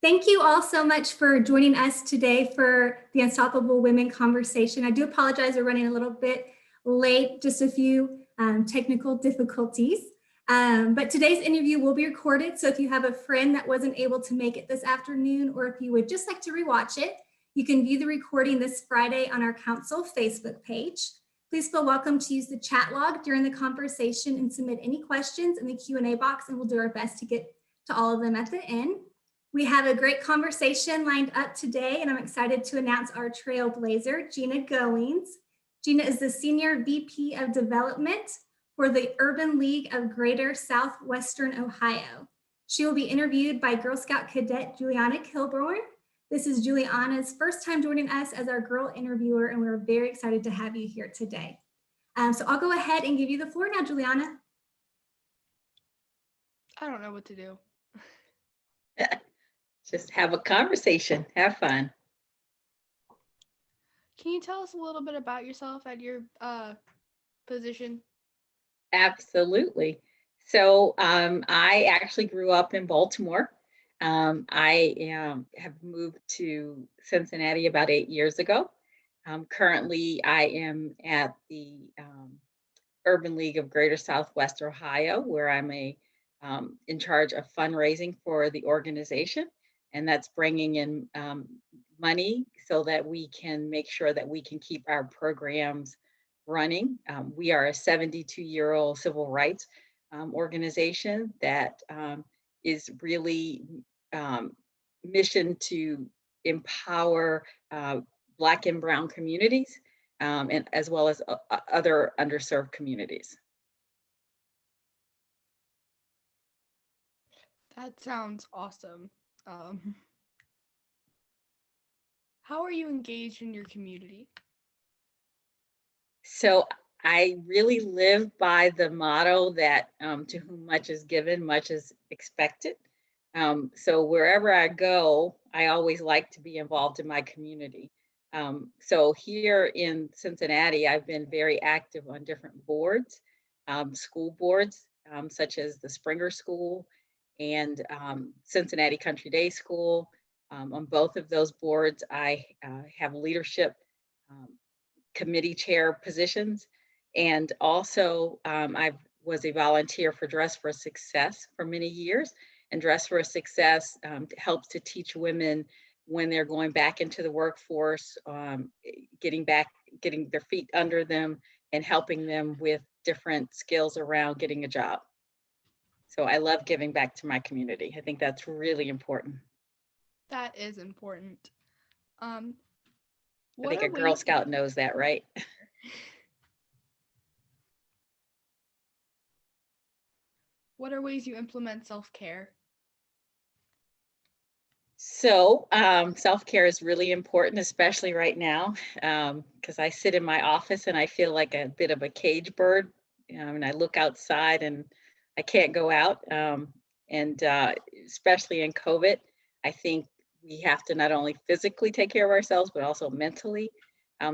Thank you all so much for joining us today for the Unstoppable Women conversation. I do apologize, we're running a little bit late, just a few technical difficulties. But today's interview will be recorded. So if you have a friend that wasn't able to make it this afternoon, or if you would just like to rewatch it, you can view the recording this Friday on our council Facebook page. Please feel welcome to use the chat log during the conversation and submit any questions in the Q&A box, and we'll do our best to get to all of them at the end. We have a great conversation lined up today, and I'm excited to announce our trailblazer, Gina Goings. Gina is the Senior VP of Development for the Urban League of Greater Southwestern Ohio. She will be interviewed by Girl Scout Cadet Juliana Kilborn. This is Juliana's first time joining us as our girl interviewer, and we're very excited to have you here today. So I'll go ahead and give you the floor now, Juliana. I don't know what to do. Just have a conversation, have fun. Can you tell us a little bit about yourself at your position? Absolutely. So I actually grew up in Baltimore. I have moved to Cincinnati about 8 years ago. Currently, I am at the Urban League of Greater Southwest Ohio, where I'm in charge of fundraising for the organization. And that's bringing in money so that we can make sure that we can keep our programs running. We are a 72-year-old civil rights organization that is really mission to empower Black and Brown communities, and as well as other underserved communities. That sounds awesome. How are you engaged in your community? So I really live by the motto that to whom much is given, much is expected. So wherever I go, I always like to be involved in my community. So here in Cincinnati, I've been very active on different boards, school boards, such as the Springer School and Cincinnati Country Day School. On both of those boards, I have leadership committee chair positions. And also I was a volunteer for Dress for Success for many years. And Dress for Success helps to teach women when they're going back into the workforce, getting their feet under them and helping them with different skills around getting a job. So I love giving back to my community. I think that's really important. That is important. I think a Girl Scout knows that, right? What are ways you implement self-care? So self-care is really important, especially right now, because I sit in my office and I feel like a bit of a cage bird, and I look outside and I can't go out. And especially in COVID, I think we have to not only physically take care of ourselves, but also mentally.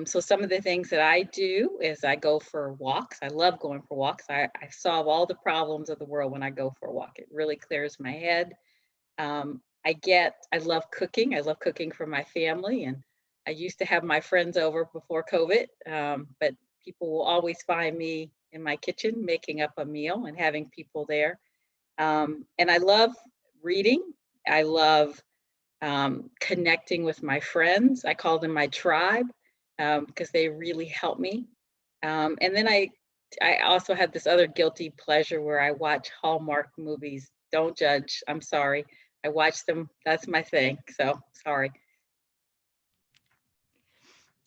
So some of the things that I do is I go for walks. I love going for walks. I solve all the problems of the world when I go for a walk. It really clears my head. I love cooking. I love cooking for my family. And I used to have my friends over before COVID, but people will always find me in my kitchen making up a meal and having people there. And I love reading. I love connecting with my friends. I call them my tribe because they really help me. And then I also have this other guilty pleasure where I watch Hallmark movies. Don't judge. I'm sorry. I watch them. That's my thing. So sorry.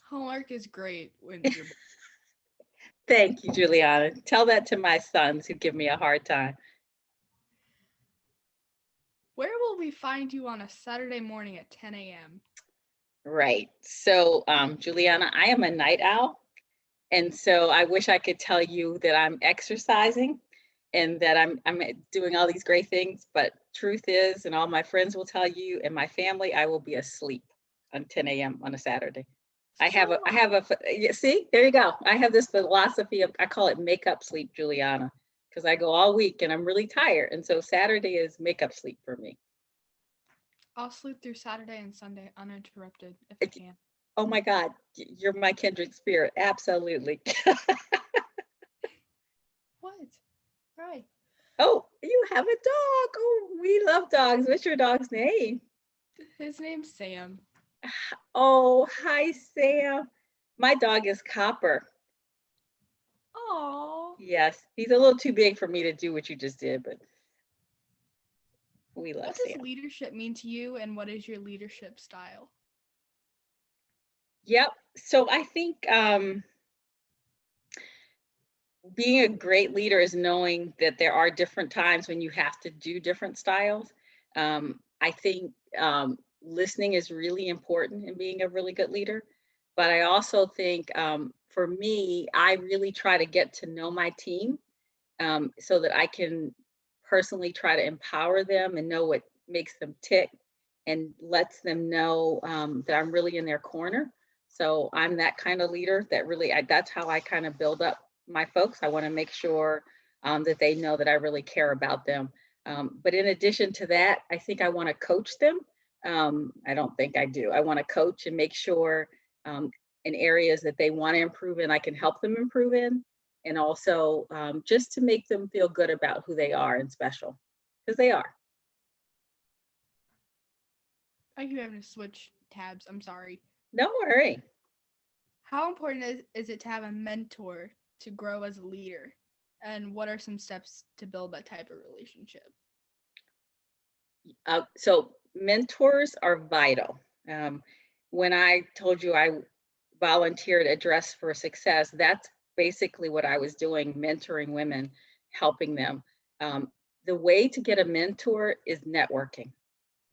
Hallmark is great when you're. Thank you, Juliana. Tell that to my sons who give me a hard time. Where will we find you on a Saturday morning at 10 a.m.? Right. So, Juliana, I am a night owl. And so I wish I could tell you that I'm exercising and that I'm doing all these great things. But truth is, and all my friends will tell you and my family, I will be asleep on 10 a.m. on a Saturday. See, there you go. I have this philosophy of, I call it makeup sleep, Juliana, because I go all week and I'm really tired. And so Saturday is makeup sleep for me. I'll sleep through Saturday and Sunday uninterrupted if I can. Oh my God, you're my kindred spirit. Absolutely. What? Right. Oh, you have a dog. Oh, we love dogs. What's your dog's name? His name's Sam. Oh, hi, Sam. My dog is Copper. Oh. Yes, he's a little too big for me to do what you just did, but we love What does Sam. leadership mean to you, and what is your leadership style? Yep. So I think being a great leader is knowing that there are different times when you have to do different styles. I think listening is really important in being a really good leader. But I also think for me, I really try to get to know my team so that I can personally try to empower them and know what makes them tick and lets them know that I'm really in their corner. So I'm that kind of leader that really, that's how I kind of build up my folks. I want to make sure that they know that I really care about them. But in addition to that, I think I want to coach them. I don't think I do. I want to coach and make sure in areas that they want to improve in, I can help them improve in. And also just to make them feel good about who they are and special, because they are. I keep having to switch tabs. I'm sorry. Don't worry. How important is it to have a mentor to grow as a leader? And what are some steps to build that type of relationship? So mentors are vital. Um, when I told you I volunteered at Dress for Success, that's basically what I was doing, mentoring women, helping them. The way to get a mentor is networking.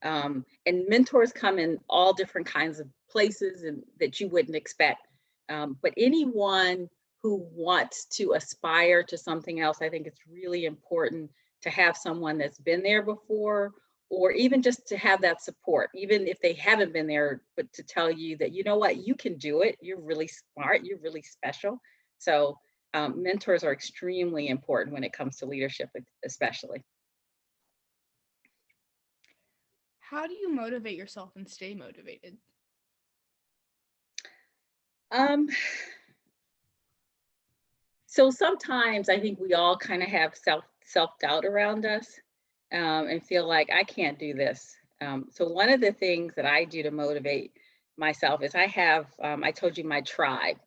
And mentors come in all different kinds of places and that you wouldn't expect. But anyone who wants to aspire to something else, I think it's really important to have someone that's been there before, or even just to have that support, even if they haven't been there, but to tell you that, you know what, you can do it. You're really smart. You're really special. So mentors are extremely important when it comes to leadership, especially. How do you motivate yourself and stay motivated? Um, so sometimes I think we all kind of have self-doubt around us and feel like I can't do this. So one of the things that I do to motivate myself is I told you my tribe.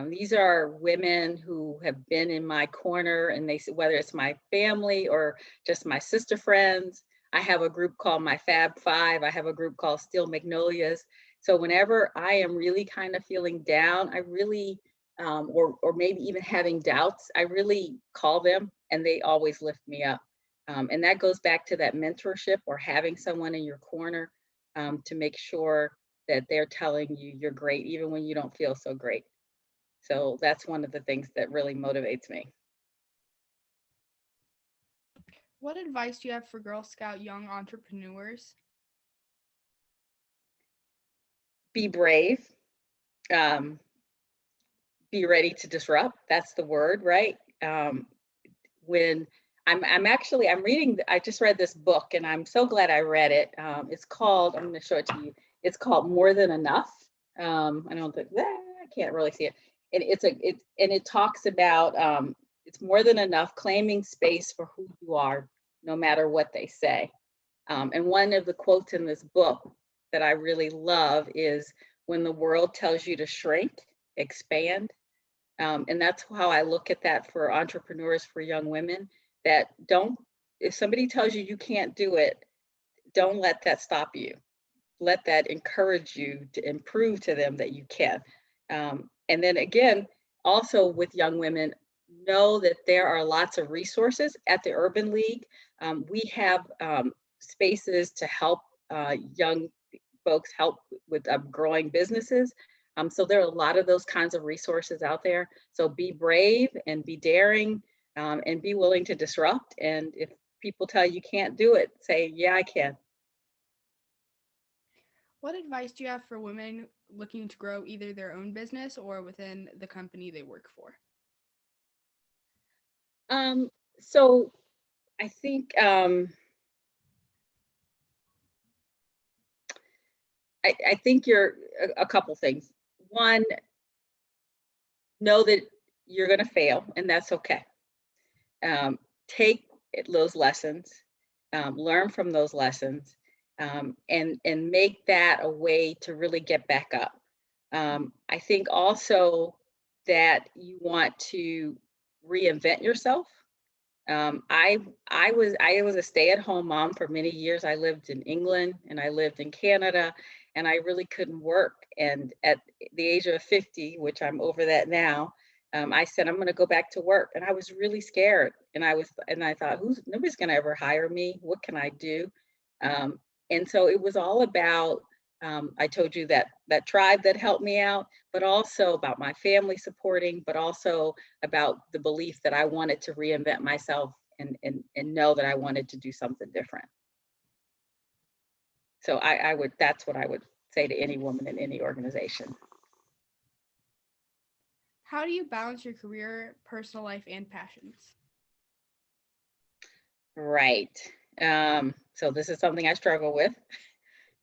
These are women who have been in my corner, and whether it's my family or just my sister friends. I have a group called my Fab Five. I have a group called Steel Magnolias. So whenever I am really kind of feeling down, I really or maybe even having doubts, I really call them and they always lift me up. And that goes back to that mentorship or having someone in your corner to make sure that they're telling you you're great, even when you don't feel so great. So that's one of the things that really motivates me. What advice do you have for Girl Scout young entrepreneurs? Be brave. Um, be ready to disrupt. That's the word, right? When I'm reading, I just read this book and I'm so glad I read it. It's called, I'm going to show it to you. It's called More Than Enough. I don't think, I can't really see it. And it talks about it's more than enough, claiming space for who you are, no matter what they say. And one of the quotes in this book that I really love is, when the world tells you to shrink, expand. And that's how I look at that for entrepreneurs, for young women, that if somebody tells you you can't do it, don't let that stop you. Let that encourage you to improve to them that you can. And then again, also with young women, know that there are lots of resources at the Urban League. We have spaces to help young folks help with growing businesses. So there are a lot of those kinds of resources out there. So be brave and be daring and be willing to disrupt. And if people tell you can't do it, say, yeah, I can. What advice do you have for women looking to grow either their own business or within the company they work for? So I think I think you're a couple things. One, know that you're going to fail, and that's okay. Take those lessons, learn from those lessons, and make that a way to really get back up. I think also that you want to reinvent yourself. I was a stay-at-home mom for many years. I lived in England and I lived in Canada, and I really couldn't work. And at the age of 50, which I'm over that now, I said I'm going to go back to work, and I was really scared. And I thought, nobody's going to ever hire me. What can I do? Um, and so it was all about. I told you that tribe that helped me out, but also about my family supporting, but also about the belief that I wanted to reinvent myself and know that I wanted to do something different. So that's what I would say to any woman in any organization. How do you balance your career, personal life, and passions? Right. So this is something I struggle with,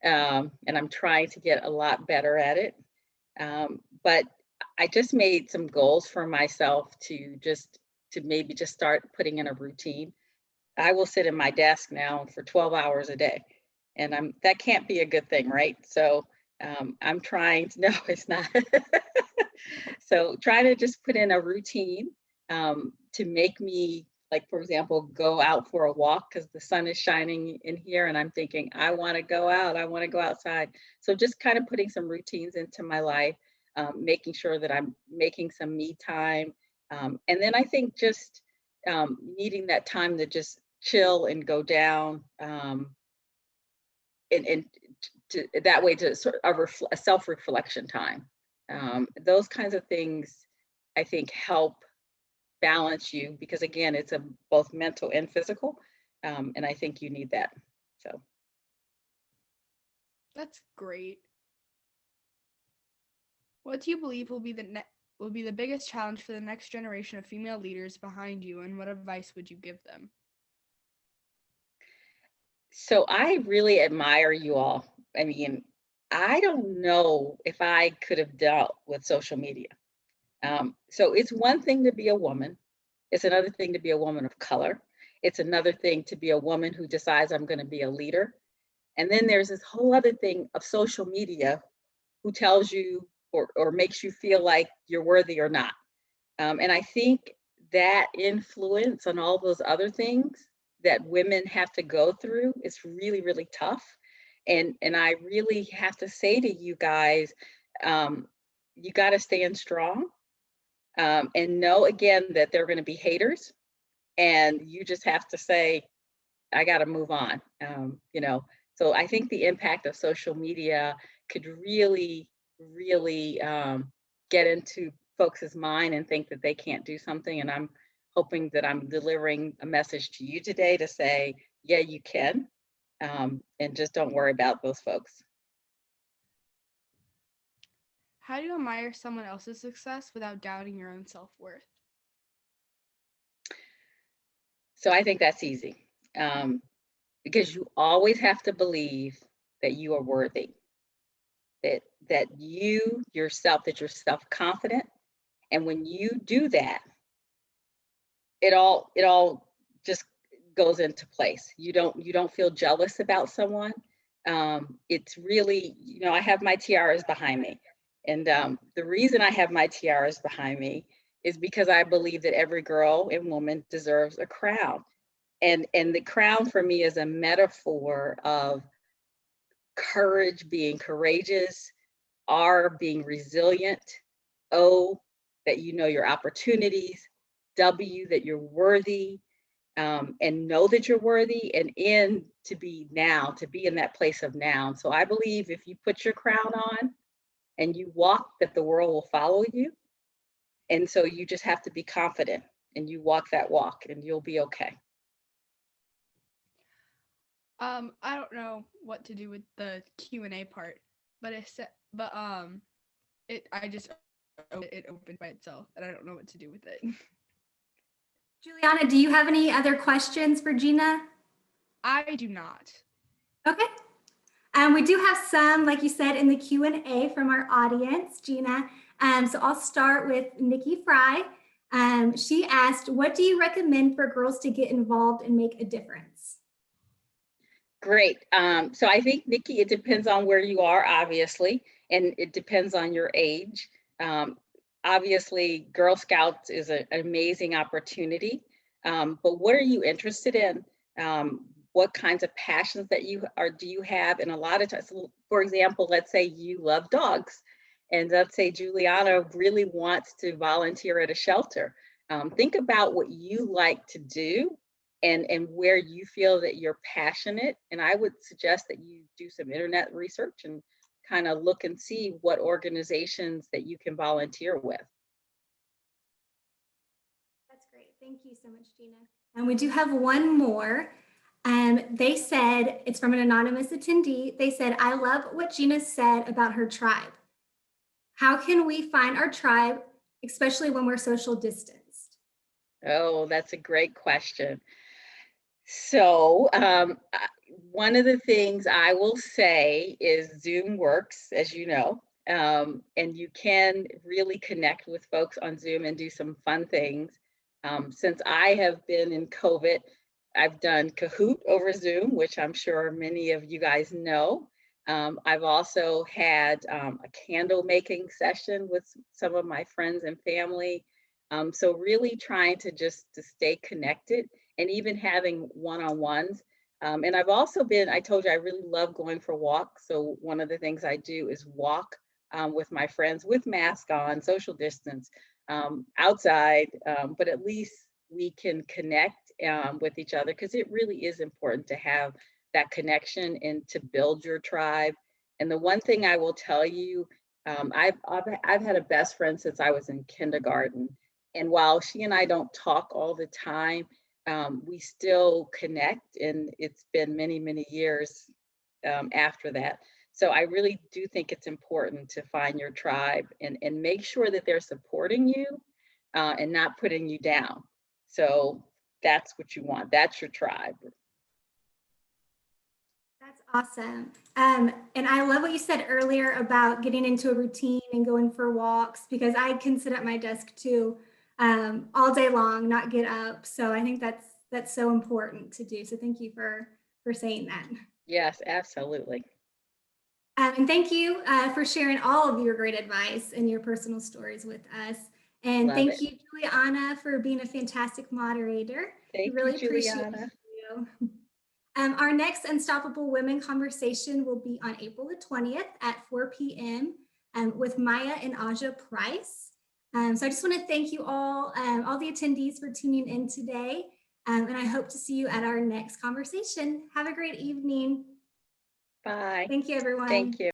and I'm trying to get a lot better at it. But I just made some goals for myself to maybe just start putting in a routine. I will sit in my desk now for 12 hours a day, and that can't be a good thing, right? So I'm trying to, no, it's not. So trying to just put in a routine to make me, like, for example, go out for a walk because the sun is shining in here and I'm thinking, I want to go out, I want to go outside. So just kind of putting some routines into my life, making sure that I'm making some me time. And then I think just needing that time to just chill and go down, and that way to sort of a self-reflection time. Those kinds of things I think help balance you because again, it's both mental and physical. And I think you need that. So That's great. What do you believe will be the biggest challenge for the next generation of female leaders behind you, and what advice would you give them? so I really admire you all. I mean, I don't know if I could have dealt with social media. So it's one thing to be a woman. It's another thing to be a woman of color. It's another thing to be a woman who decides I'm going to be a leader. And then there's this whole other thing of social media who tells you or makes you feel like you're worthy or not. And I think that influence on all those other things that women have to go through is really, really tough. And I really have to say to you guys, you got to stand strong, and know again that there are going to be haters, and you just have to say, I got to move on. So I think the impact of social media could really, really get into folks' mind and think that they can't do something. And I'm hoping that I'm delivering a message to you today to say, yeah, you can, and just don't worry about those folks. How do you admire someone else's success without doubting your own self-worth? So I think that's easy, because you always have to believe that you are worthy, that you yourself, that you're self-confident. And when you do that, it all just goes into place. You don't feel jealous about someone. It's really, I have my tiaras behind me. And the reason I have my tiaras behind me is because I believe that every girl and woman deserves a crown. And the crown for me is a metaphor of courage, being courageous, R, being resilient, O, that you know your opportunities, W, that you're worthy, and know that you're worthy, and N, to be now, to be in that place of now. So I believe if you put your crown on and you walk, that the world will follow you. And so you just have to be confident and you walk that walk and you'll be okay. I don't know what to do with the Q&A part, but it opened by itself, and I don't know what to do with it. Juliana, do you have any other questions for Gina? I do not. Okay. We do have some, like you said, in the Q&A from our audience, Gina. So I'll start with Nikki Fry. She asked, what do you recommend for girls to get involved and make a difference? Great. So I think, Nikki, it depends on where you are, obviously, and it depends on your age. Obviously, Girl Scouts is an amazing opportunity, but what are you interested in? What kinds of passions that do you have? And a lot of times, for example, let's say you love dogs, and let's say Juliana really wants to volunteer at a shelter. Think about what you like to do and where you feel that you're passionate. And I would suggest that you do some internet research and kind of look and see what organizations that you can volunteer with. That's great. Thank you so much, Gina. And we do have one more. They said, it's from an anonymous attendee. They said, I love what Gina said about her tribe. How can we find our tribe, especially when we're social distanced? Oh, that's a great question. So one of the things I will say is Zoom works, as you know, and you can really connect with folks on Zoom and do some fun things. Since I have been in COVID, I've done Kahoot over Zoom, which I'm sure many of you guys know. I've also had a candle making session with some of my friends and family. So really trying to stay connected and even having one-on-ones. And I've also I told you, I really love going for walks. So one of the things I do is walk with my friends with mask on, social distance, outside, but at least we can connect with each other, because it really is important to have that connection and to build your tribe. And the one thing I will tell you, I've had a best friend since I was in kindergarten. And while she and I don't talk all the time, we still connect, and it's been many, many years after that. So I really do think it's important to find your tribe and make sure that they're supporting you and not putting you down. So that's what you want. That's your tribe. That's awesome. And I love what you said earlier about getting into a routine and going for walks, because I can sit at my desk too all day long, not get up. So I think that's so important to do. So thank you for saying that. Yes, absolutely. And thank you for sharing all of your great advice and your personal stories with us. And Love thank it. you, Juliana, for being a fantastic moderator. We Thank really you, appreciate Juliana. you. Our next Unstoppable Women conversation will be on April the 20th at 4 p.m. With Maya and Aja Price. So I just want to thank you all the attendees for tuning in today. And I hope to see you at our next conversation. Have a great evening. Bye. Thank you, everyone. Thank you.